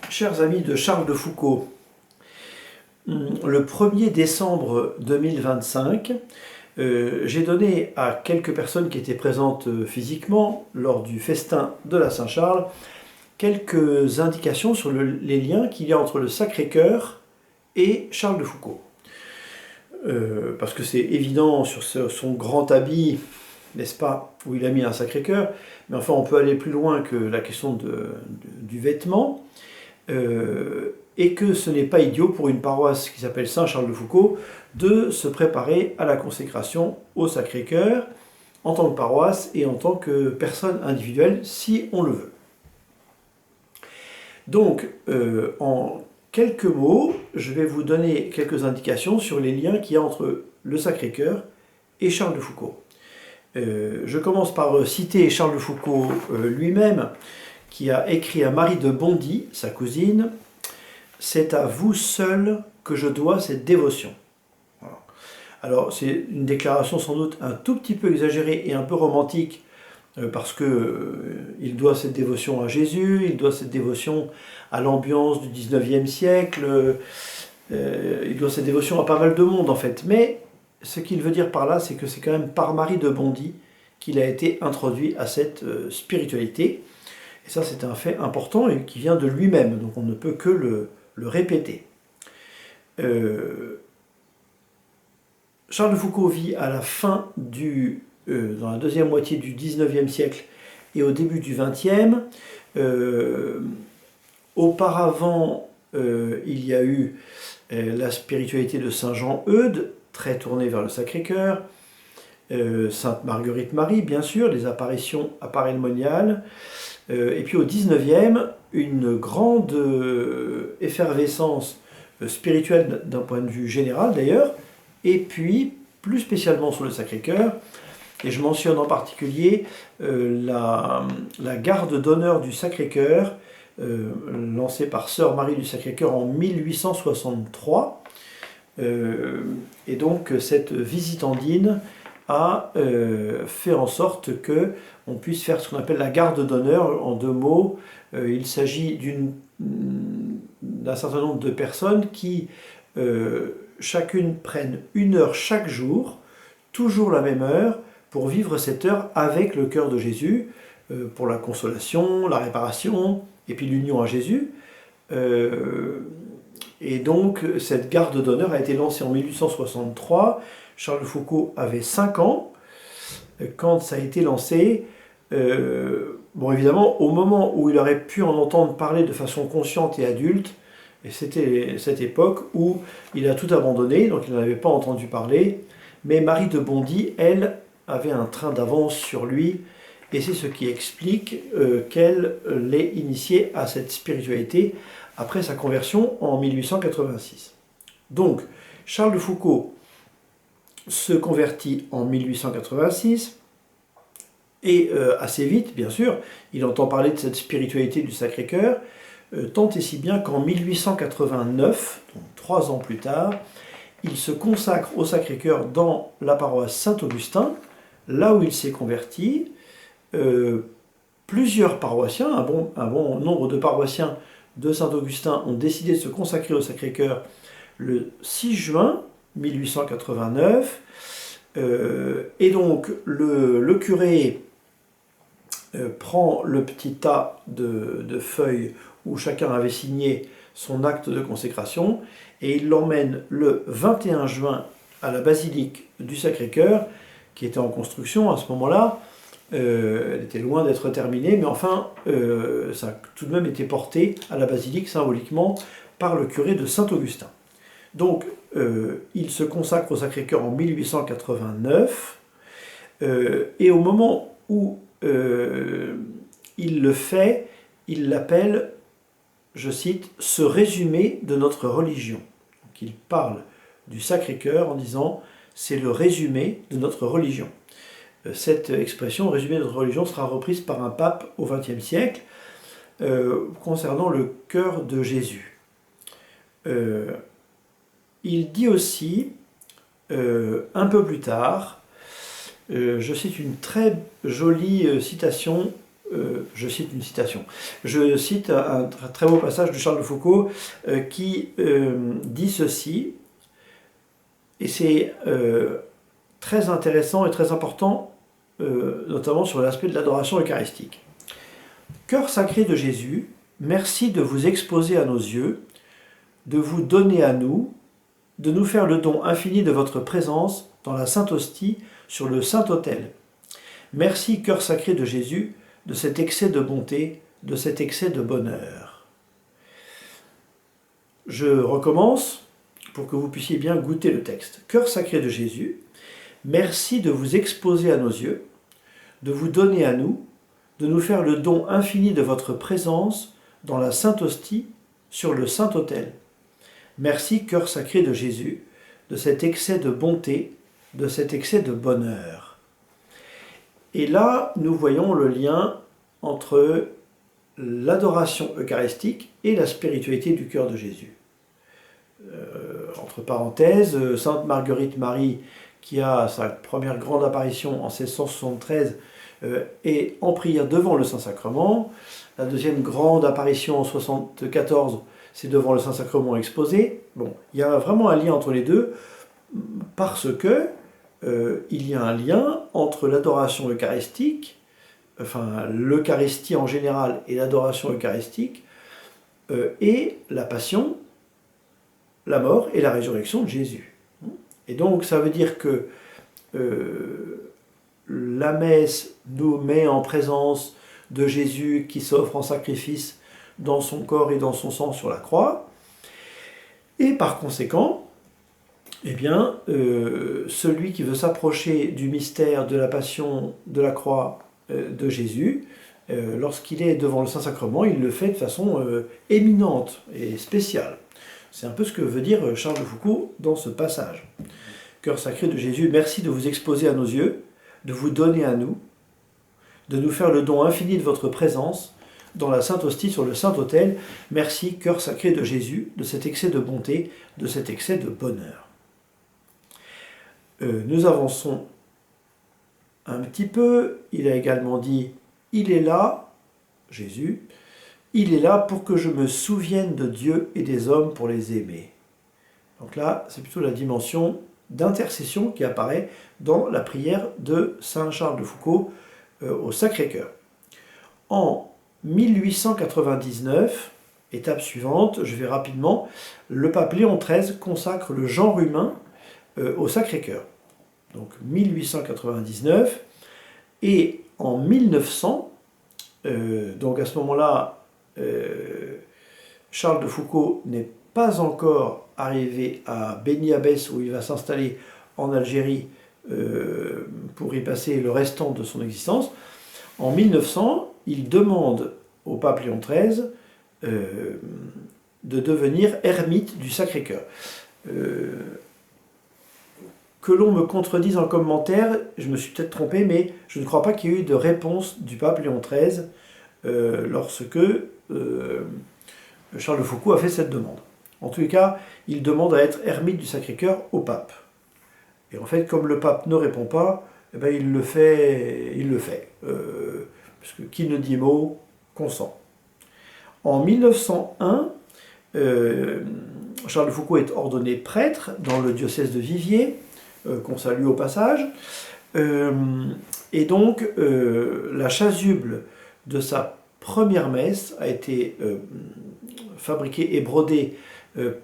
Chers amis de Charles de Foucauld, le 1er décembre 2025, j'ai donné à quelques personnes qui étaient présentes physiquement lors du festin de la Saint-Charles quelques indications sur les liens qu'il y a entre le Sacré-Cœur et Charles de Foucauld. Parce que c'est évident sur son grand habit, n'est-ce pas, où il a mis un Sacré-Cœur, mais enfin on peut aller plus loin que la question du vêtement. Et que ce n'est pas idiot pour une paroisse qui s'appelle Saint-Charles de Foucauld de se préparer à la consécration au Sacré-Cœur en tant que paroisse et en tant que personne individuelle, si on le veut. Donc, en quelques mots, je vais vous donner quelques indications sur les liens qu'il y a entre le Sacré-Cœur et Charles de Foucauld. Je commence par citer Charles de Foucauld lui-même, qui a écrit à Marie de Bondy, sa cousine, « C'est à vous seul que je dois cette dévotion ». Voilà. Alors c'est une déclaration sans doute un tout petit peu exagérée et un peu romantique, parce qu'il doit cette dévotion à Jésus, il doit cette dévotion à l'ambiance du 19e siècle, il doit cette dévotion à pas mal de monde en fait. Mais ce qu'il veut dire par là, c'est que c'est quand même par Marie de Bondy qu'il a été introduit à cette spiritualité. Et ça, c'est un fait important et qui vient de lui-même, donc on ne peut que le répéter. Charles de Foucauld vit à la fin dans la deuxième moitié du 19e siècle et au début du 20e. Auparavant, il y a eu la spiritualité de Saint Jean Eudes, très tournée vers le Sacré-Cœur, Sainte Marguerite Marie, bien sûr, les apparitions aparelmoniales. Et puis au 19e, une grande effervescence spirituelle d'un point de vue général d'ailleurs, et puis plus spécialement sur le Sacré-Cœur. Et je mentionne en particulier la garde d'honneur du Sacré-Cœur, lancée par Sœur Marie du Sacré-Cœur en 1863. Et donc cette visitandine a fait en sorte qu'on puisse faire ce qu'on appelle la garde d'honneur. En deux mots, il s'agit d'un certain nombre de personnes qui chacune prennent 1 heure chaque jour, toujours la même heure, pour vivre cette heure avec le cœur de Jésus, pour la consolation, la réparation, et puis l'union à Jésus. Et donc cette garde d'honneur a été lancée en 1863. Charles de Foucauld avait 5 ans quand ça a été lancé. Bon, évidemment, au moment où il aurait pu en entendre parler de façon consciente et adulte, et c'était cette époque où il a tout abandonné, donc il n'en avait pas entendu parler, mais Marie de Bondy, elle, avait un train d'avance sur lui, et c'est ce qui explique qu'elle l'ait initié à cette spiritualité après sa conversion en 1886. Donc, Charles de Foucauld se convertit en 1886, et assez vite, bien sûr, il entend parler de cette spiritualité du Sacré-Cœur, tant et si bien qu'en 1889, donc 3 ans plus tard, il se consacre au Sacré-Cœur dans la paroisse Saint-Augustin, là où il s'est converti. Plusieurs paroissiens, un bon nombre de paroissiens de Saint-Augustin ont décidé de se consacrer au Sacré-Cœur le 6 juin 1889. Et donc le curé prend le petit tas de feuilles où chacun avait signé son acte de consécration et il l'emmène le 21 juin à la basilique du Sacré-Cœur, qui était en construction à ce moment-là. Elle était loin d'être terminée, mais enfin, ça a tout de même été porté à la basilique symboliquement par le curé de Saint-Augustin. Donc, il se consacre au Sacré-Cœur en 1889, et au moment où il le fait, il l'appelle, je cite, « ce résumé de notre religion ». Donc, il parle du Sacré-Cœur en disant « c'est le résumé de notre religion ». Cette expression, résumé de notre religion, sera reprise par un pape au XXe siècle concernant le cœur de Jésus. Il dit aussi, un peu plus tard, je cite une très jolie citation je cite une citation. Je cite un très beau passage de Charles de Foucault qui dit ceci, et c'est très intéressant et très important, notamment sur l'aspect de l'adoration eucharistique. Cœur sacré de Jésus, merci de vous exposer à nos yeux, de vous donner à nous, de nous faire le don infini de votre présence dans la Sainte Hostie sur le Saint-Autel. Merci, cœur sacré de Jésus, de cet excès de bonté, de cet excès de bonheur. Je recommence pour que vous puissiez bien goûter le texte. Cœur sacré de Jésus, merci de vous exposer à nos yeux, de vous donner à nous, de nous faire le don infini de votre présence dans la Sainte Hostie sur le Saint-Autel. Merci, cœur sacré de Jésus, de cet excès de bonté, de cet excès de bonheur. Et là, nous voyons le lien entre l'adoration eucharistique et la spiritualité du cœur de Jésus. Entre parenthèses, Sainte Marguerite Marie, qui a sa première grande apparition en 1673, est en prière devant le Saint-Sacrement. La deuxième grande apparition en 1974, c'est devant le Saint-Sacrement exposé. Bon, il y a vraiment un lien entre les deux, parce que il y a un lien entre l'adoration eucharistique, enfin l'Eucharistie en général et l'adoration eucharistique, et la passion, la mort et la résurrection de Jésus. Et donc ça veut dire que la messe nous met en présence de Jésus qui s'offre en sacrifice dans son corps et dans son sang sur la croix, et par conséquent, eh bien, celui qui veut s'approcher du mystère de la passion de la croix de Jésus, lorsqu'il est devant le Saint-Sacrement, il le fait de façon éminente et spéciale. C'est un peu ce que veut dire Charles de Foucault dans ce passage. Cœur sacré de Jésus, merci de vous exposer à nos yeux, de vous donner à nous, de nous faire le don infini de votre présence dans la Sainte Hostie sur le Saint-Autel. Merci, cœur sacré de Jésus, de cet excès de bonté, de cet excès de bonheur. Nous avançons un petit peu. Il a également dit « Il est là, Jésus, il est là pour que je me souvienne de Dieu et des hommes pour les aimer. » Donc là, c'est plutôt la dimension d'intercession qui apparaît dans la prière de Saint Charles de Foucault au Sacré-Cœur. En 1899, étape suivante, je vais rapidement, le pape Léon XIII consacre le genre humain au Sacré-Cœur. Donc 1899, et en 1900, donc à ce moment-là, Charles de Foucault n'est pas encore arrivé à Beni Abbès, où il va s'installer en Algérie pour y passer le restant de son existence. En 1900, il demande au pape Léon XIII de devenir ermite du Sacré-Cœur. Que l'on me contredise en commentaire, je me suis peut-être trompé, mais je ne crois pas qu'il y ait eu de réponse du pape Léon XIII lorsque Charles de Foucault a fait cette demande. En tous les cas, il demande à être ermite du Sacré-Cœur au pape. Et en fait, comme le pape ne répond pas, eh ben, il le fait. Parce que qui ne dit mot, consent. En 1901, Charles de Foucault est ordonné prêtre dans le diocèse de Viviers, qu'on salue au passage. Et donc, la chasuble de sa première messe a été fabriquée et brodée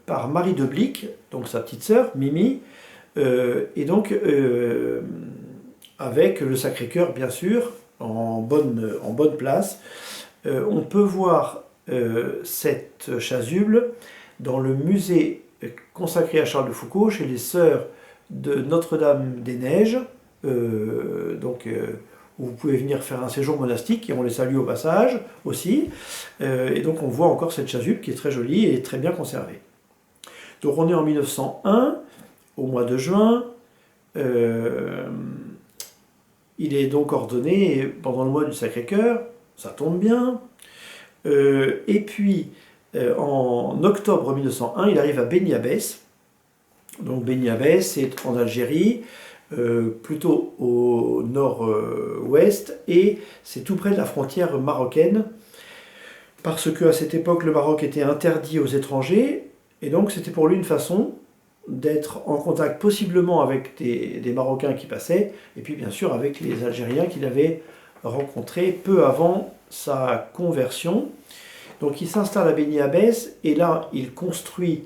par Marie de Blic, donc sa petite sœur, Mimi, et donc avec le Sacré-Cœur, bien sûr, en bonne place. On peut voir cette chasuble dans le musée consacré à Charles de Foucault, chez les sœurs de Notre-Dame-des-Neiges, où vous pouvez venir faire un séjour monastique, et on les salue au passage aussi. Et donc on voit encore cette chasuble qui est très jolie et très bien conservée. Donc on est en 1901, au mois de juin. Il est donc ordonné pendant le mois du Sacré-Cœur, ça tombe bien. Et puis, en octobre 1901, il arrive à Beni Abbès. Donc Beni Abbès, c'est en Algérie. plutôt au nord-ouest, et c'est tout près de la frontière marocaine, parce qu'à cette époque, le Maroc était interdit aux étrangers, et donc c'était pour lui une façon d'être en contact possiblement avec des Marocains qui passaient, et puis bien sûr avec les Algériens qu'il avait rencontrés peu avant sa conversion. Donc il s'installe à Beni Abbès, et là il construit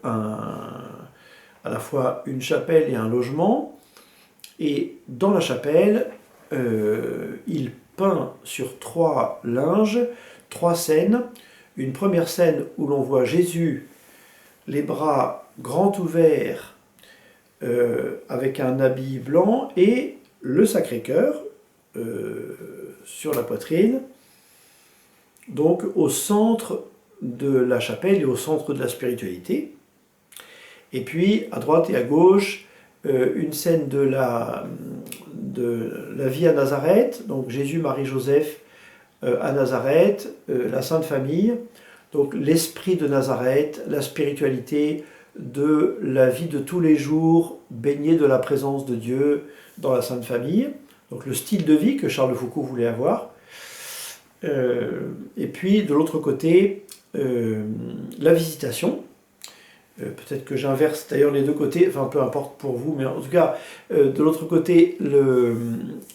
à la fois une chapelle et un logement, et dans la chapelle, il peint sur 3 linges, 3 scènes. Une première scène où l'on voit Jésus, les bras grands ouverts, avec un habit blanc, et le Sacré-Cœur sur la poitrine, donc au centre de la chapelle et au centre de la spiritualité. Et puis, à droite et à gauche, une scène de la vie à Nazareth, donc Jésus, Marie, Joseph à Nazareth, la Sainte Famille, donc l'esprit de Nazareth, la spiritualité de la vie de tous les jours, baignée de la présence de Dieu dans la Sainte Famille, donc le style de vie que Charles de Foucault voulait avoir. Et puis, de l'autre côté, la visitation. Peut-être que j'inverse d'ailleurs les deux côtés, enfin peu importe pour vous, mais en tout cas, de l'autre côté,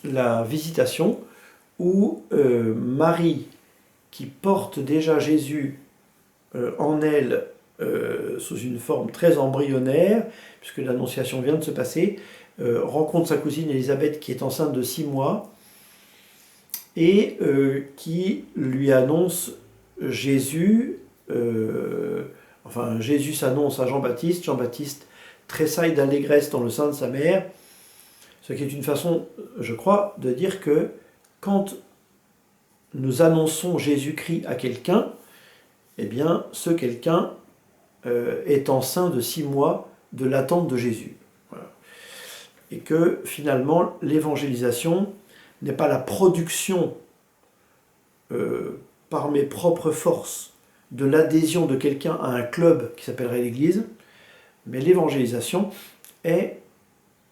la visitation, où Marie, qui porte déjà Jésus en elle sous une forme très embryonnaire, puisque l'annonciation vient de se passer, rencontre sa cousine Élisabeth qui est enceinte de 6 mois, et qui lui annonce Jésus. Enfin, Jésus s'annonce à Jean-Baptiste, Jean-Baptiste tressaille d'allégresse dans le sein de sa mère, ce qui est une façon, je crois, de dire que quand nous annonçons Jésus-Christ à quelqu'un, eh bien, ce quelqu'un est enceint de 6 mois de l'attente de Jésus. Voilà. Et que finalement, l'évangélisation n'est pas la production par mes propres forces de l'adhésion de quelqu'un à un club qui s'appellerait l'Église, mais l'évangélisation est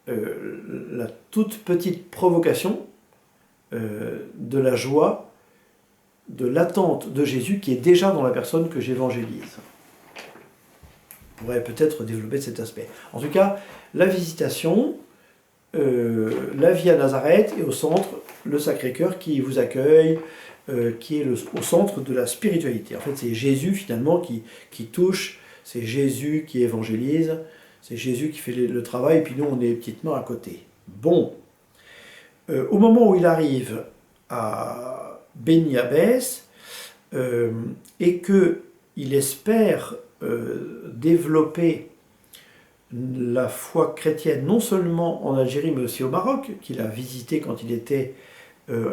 la toute petite provocation de la joie, de l'attente de Jésus qui est déjà dans la personne que j'évangélise. On pourrait peut-être développer cet aspect. En tout cas, la visitation, la vie à Nazareth, et au centre, le Sacré-Cœur qui vous accueille, qui est au centre de la spiritualité. En fait, c'est Jésus finalement qui touche, c'est Jésus qui évangélise, c'est Jésus qui fait le travail, et puis nous on est petitement à côté. Bon, au moment où il arrive à Beni Abbès, et qu'il espère développer la foi chrétienne non seulement en Algérie mais aussi au Maroc, qu'il a visité quand il était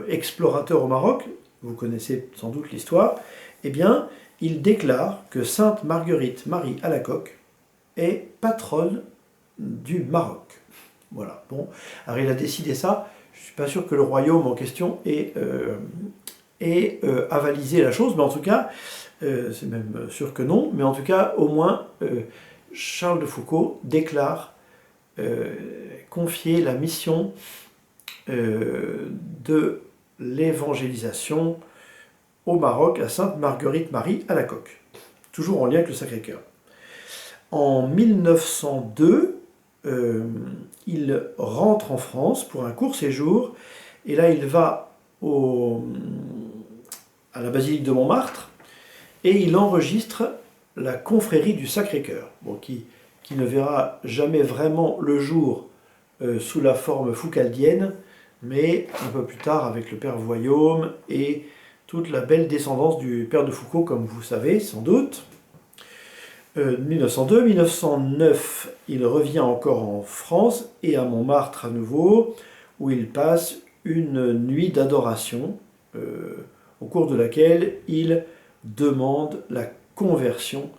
explorateur au Maroc, vous connaissez sans doute l'histoire, eh bien, il déclare que Sainte Marguerite Marie Alacoque est patronne du Maroc. Voilà, bon, alors il a décidé ça, je ne suis pas sûr que le royaume en question ait avalisé la chose, mais en tout cas, c'est même sûr que non, mais en tout cas, au moins, Charles de Foucault déclare confier la mission de l'évangélisation au Maroc à Sainte Marguerite Marie Alacoque, toujours en lien avec le Sacré-Cœur. En 1902, il rentre en France pour un court séjour, et là il va à la basilique de Montmartre, et il enregistre la confrérie du Sacré-Cœur, bon, qui ne verra jamais vraiment le jour sous la forme foucaldienne, mais un peu plus tard avec le père Voyaume et toute la belle descendance du père de Foucault, comme vous savez sans doute. 1902, 1909, il revient encore en France et à Montmartre à nouveau, où il passe une nuit d'adoration, au cours de laquelle il demande la conversion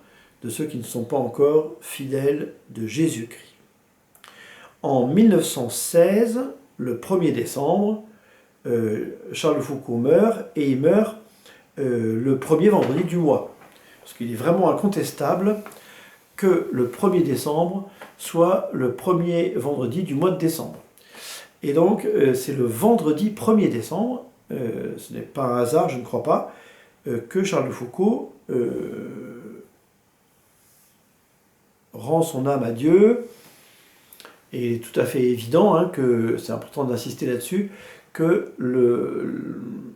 de ceux qui ne sont pas encore fidèles de Jésus-Christ. En 1916, le 1er décembre, Charles de Foucault meurt, et il meurt le premier vendredi du mois. Parce qu'il est vraiment incontestable que le 1er décembre soit le premier vendredi du mois de décembre. Et donc, c'est le vendredi 1er décembre, ce n'est pas un hasard, je ne crois pas, que Charles de Foucauld rend son âme à Dieu. Et il est tout à fait évident, que c'est important d'insister là-dessus, que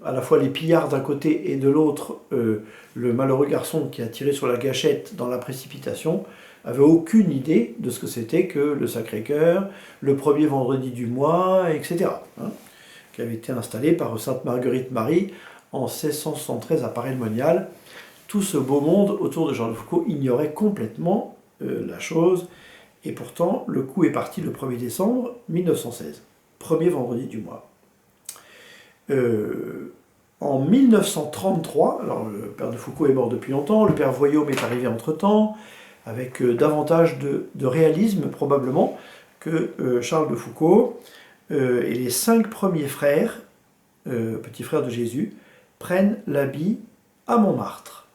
à la fois les pillards d'un côté et de l'autre, le malheureux garçon qui a tiré sur la gâchette dans la précipitation, avait aucune idée de ce que c'était que le Sacré-Cœur, le premier vendredi du mois, etc., qui avait été installé par Sainte Marguerite Marie en 1673 à Paray-le-Monial. Tout ce beau monde autour de Charles de Foucauld ignorait complètement la chose, et pourtant le coup est parti le 1er décembre 1916, premier vendredi du mois. En 1933, alors le père de Foucauld est mort depuis longtemps, le père Voyaume est arrivé entre-temps, avec davantage de réalisme probablement que Charles de Foucauld, et les 5 premiers frères, petits frères de Jésus, prennent l'habit à Montmartre.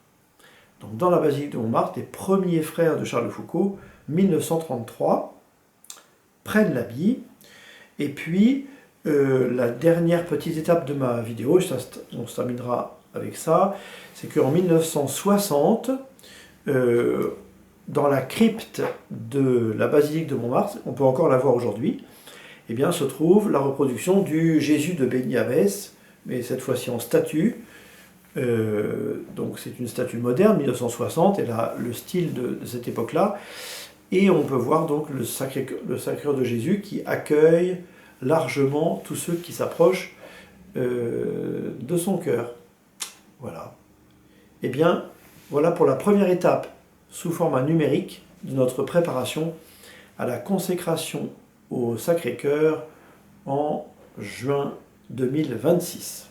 Donc dans la basilique de Montmartre, les premiers frères de Charles de Foucauld, 1933, prennent l'habit, et puis la dernière petite étape de ma vidéo, on se terminera avec ça, c'est qu'en 1960, dans la crypte de la basilique de Montmartre, on peut encore la voir aujourd'hui, eh bien, se trouve la reproduction du Jésus de Beniavès, mais cette fois-ci en statue. Donc c'est une statue moderne, 1960, et là, le style de cette époque-là. Et on peut voir donc le Sacré-Cœur de Jésus qui accueille largement tous ceux qui s'approchent de son cœur. Voilà. Eh bien, voilà pour la première étape sous format numérique de notre préparation à la consécration au Sacré-Cœur en juin 2026.